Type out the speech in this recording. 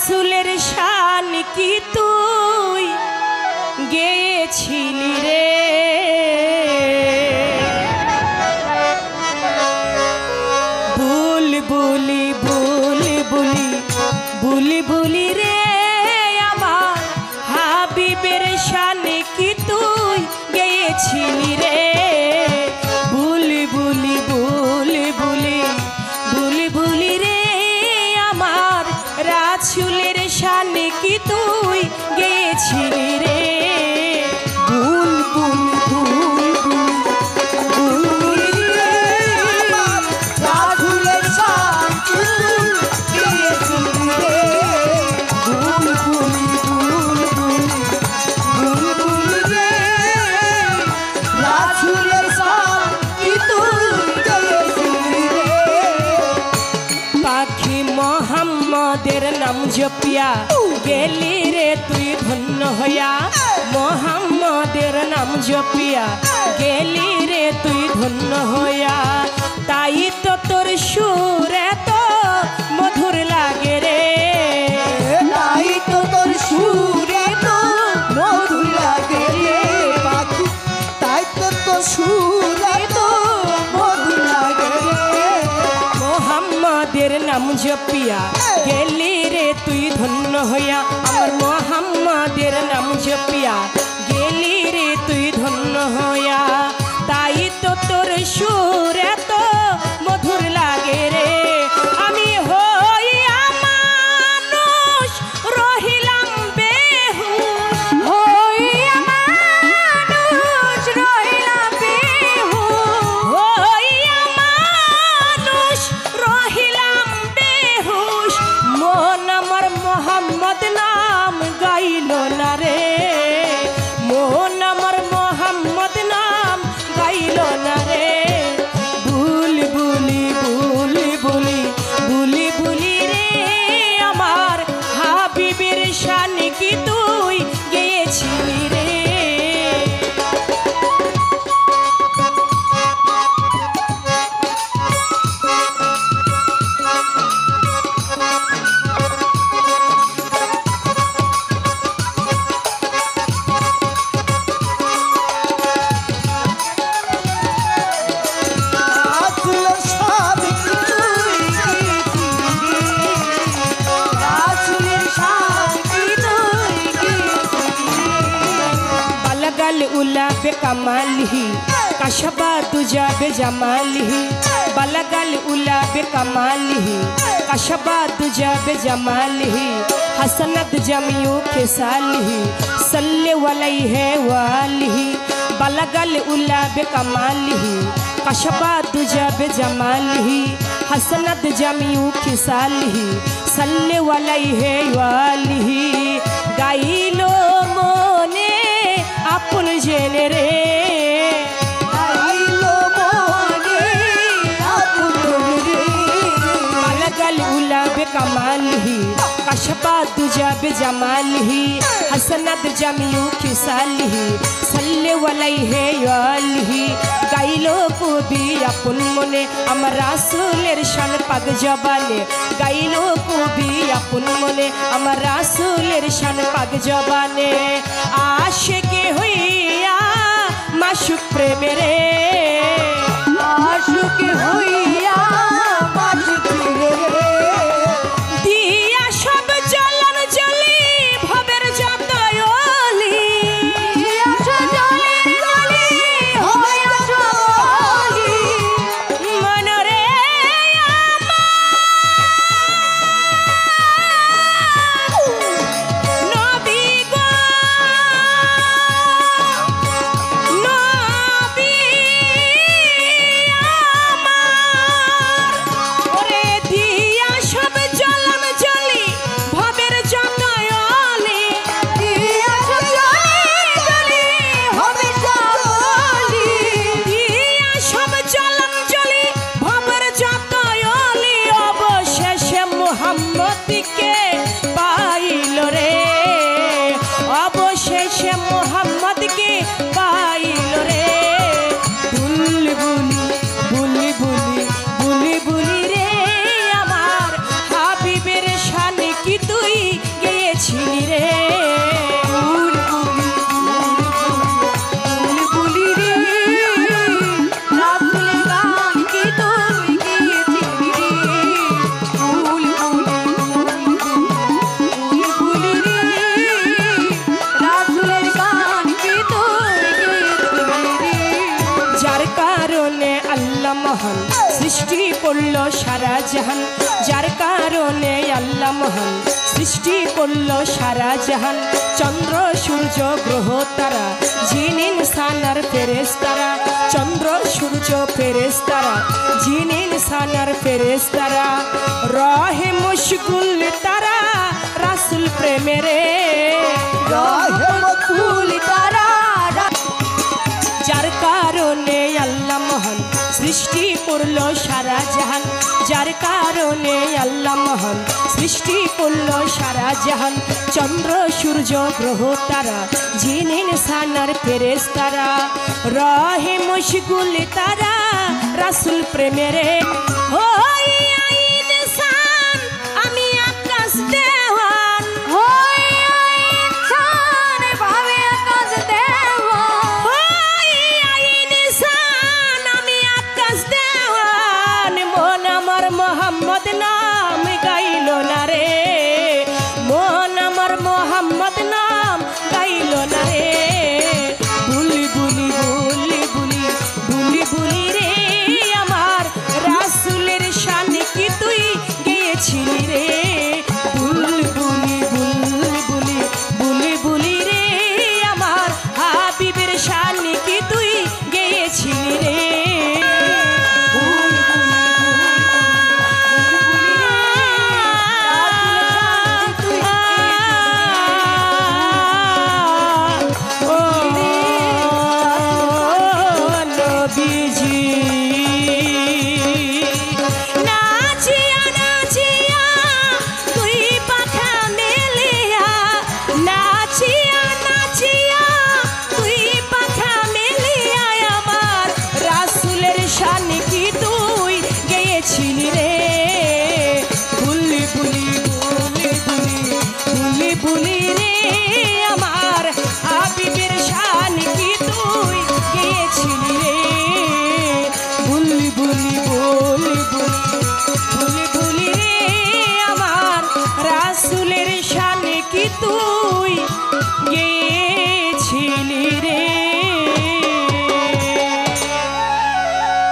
রাসূলের শান কি তুই গেয়েছিলি রে বুলবুলি বুলবুলি বুলবুলি রে আমার হাবিবের শান কি তুই গেয়েছিলি রে বুলবুলি বুলবুলি বুলবুলি রে আমার রাসূলের শান কি তুই গেয়েছিলি রে মোহাম্মদের নাম জপিয়া গেলি রে তুই ধন্য হইয়া মোহাম্মদের নাম জপিয়া গেলি রে তুই ধন্য হইয়া তাই তো তোর সুর এত মধুর লাগে রে তাই তো তোর সুর এত মধুর লাগে রে পাখি তাই তো তোর সুর এত মধুর লাগে রে মোহাম্মদের নাম জপিয়া গেলি রে তুই ধন্য হইয়া আমার মোহাম্মদের নাম জপিয়া গেলি রে তুই ধন্য হইয়া তাই তো তোর সুর এত মধুর লাগে রে আমি হইয়া মানুষ রহিলাম বেহুশ হইয়া মানুষ রহিলাম বেহুশ হইয়া মানুষ রহিলাম বেহুশ মন আমার মোহাম্মদ নাম গাইল না রে মন আমার মোহাম্মদ নাম গাইল না রে বুলবুলি বুলবুলি বুলবুলি রে আমার হাবিবের শান কি তুই গেয়েছিলি রে उला बे कमालिही कशबा तुझा बे जमालिही बलगल उला बे कमालिही कशबा तुझा बे जमालिही हसनत जमियो के सालिही सल्ले वलैहि वालिही बलगल उला बे कमालिही कशबा तुझा बे जमालिही हसनत जमियो के सालिही सल्ले वलैहि वालिही गाइलो मोने আপন জেনে রে গাইলো মনে আপন রে বালাগাল উলা বে কামালিহি কশবা তুজা বে জামালিহি হাসনাত জামিউ খিসালিহি সাল্লে ওয়ালাইহি ওয়ালিহি গাইলো কবি আপন মনে আমার রাসূলের শান পাক জবানে গাইলো কবি আপন মনে আমার রাসূলের শান পাক জবানে আশিকে হইয়া মাশুক প্রেমেরে আশুক হইয়া মাশুক রে দিয়া সব জ্বলন জ্বলি ভবের যত অলি দিয়া জ্বলি জ্বলি হইয়া জ্বলি মনরে নবী গো নবী করলো সারা জাহান, যার কারণে আল্লাহ মহান সৃষ্টি করলো সারা জাহান। চন্দ্র সূর্য গ্রহ তারা, জিন ইনসান আর ফেরেশতারা, চন্দ্র সূর্য ফেরেশতারা, জিন ইনসান আর ফেরেশতারা, রহে মুশগুল তারা রাসূল প্রেমেরে, রহে মকুল তারা, যার কারণে আল্লাহ মহান সৃষ্টি করলো সারা জাহান, যার কারণে আল্লাহ মহান সৃষ্টি করলো সারা জাহান। চন্দ্র সূর্য গ্রহ তারা, জিন ইনসান আর ফেরেশতারা, রহে মুশগুল তারা রাসূল প্রেমেরে। হইয়া ইনসান আমি আকাশ দেওয়ান, হইয়া ইনসান ভাবে আকাশ দেওয়ান, হইয়া ইনসান আমি আকাশ দেওয়ান। মন আমার মোহাম্মদ নাম গাইল না রে, মন আমার মোহাম্মদ নাম গাইল না রে। বুলি বুলি বুলি বুলি বুলি বুলি রে আমার রাসূলের শান কি তুই গেয়েছিলি রে। বুলি বুলি বুলি বুলি বুলি বুলি রে আমার হাবিবের শান কি তুই গেয়েছিলি রে। তুই